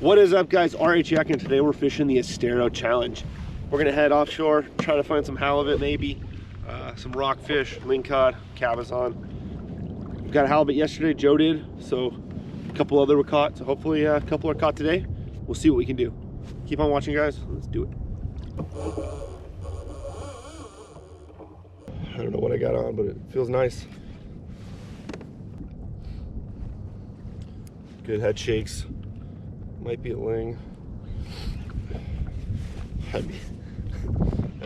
What is up, guys? RH Yak, and today we're fishing the Estero Challenge. We're gonna head offshore, try to find some halibut, maybe some rockfish, lingcod, cabezon. We got a halibut yesterday, Joe did, so a couple other were caught. So hopefully a couple are caught today. We'll see what we can do. Keep on watching, guys. Let's do it. I don't know what I got on, but it feels nice. Good head shakes. Might be a ling. I'd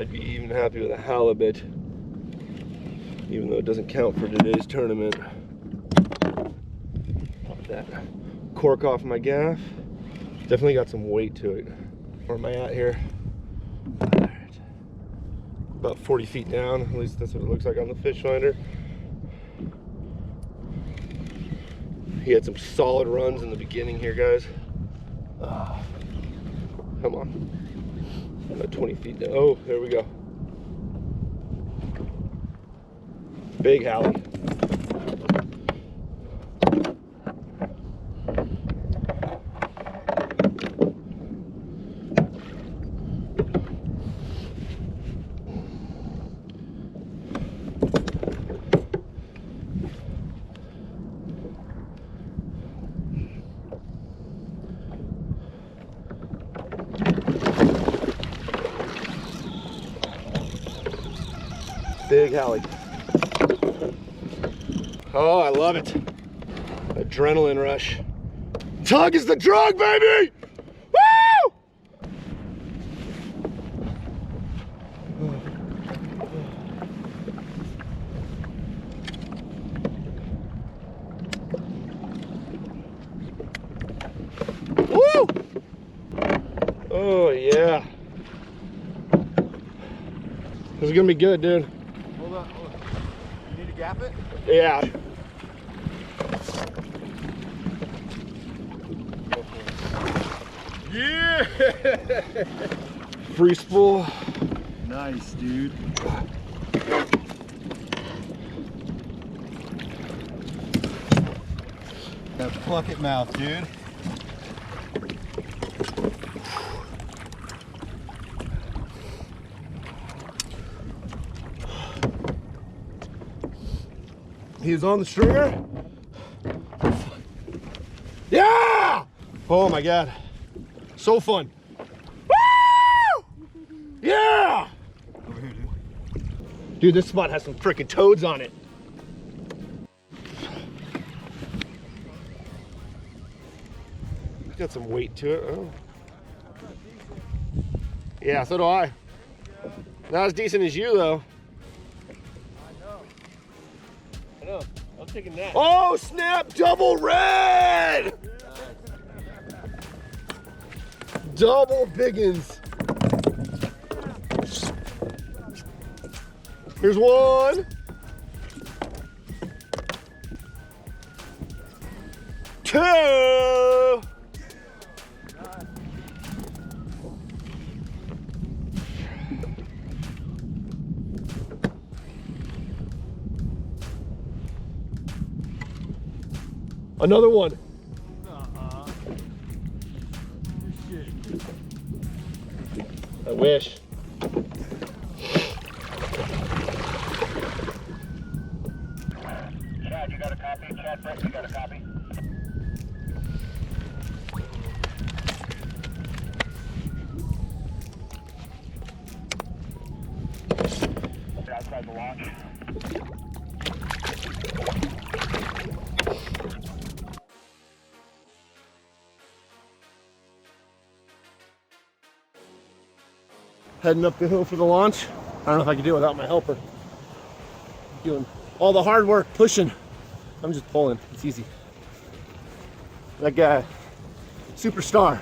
be even happy with a halibut, even though it doesn't count for today's tournament. Pop that cork off my gaff. Definitely got some weight to it. Where am I at here? All right. About 40 feet down. At least that's what it looks like on the fish finder. He had some solid runs in the beginning here, guys. Come on. About 20 feet down. Oh, there we go. Big Hallie. Big Hallie. Oh, I love it. Adrenaline rush. Tug is the drug, baby! Woo! Woo! Oh, yeah. This is gonna be good, dude. Hold on. You need to gap it? Yeah. Yeah! Free spool. Nice, dude. That bucket mouth, dude. He's on the stringer. Yeah! Oh my God. So fun. Woo! Yeah! Over here, dude. Dude, this spot has some freaking toads on it. Got some weight to it. Oh. Yeah, so do I. Not as decent as you, though. I know. I'm taking that. Oh, snap! Double red! Double biggins. Here's one. Two. Another one. I wish. Chad, you got a copy? Chad Brett, you got a copy? You're outside the launch. Heading up the hill for the launch. I don't know if I can do it without my helper. Doing all the hard work, pushing. I'm just pulling, it's easy. That guy, superstar.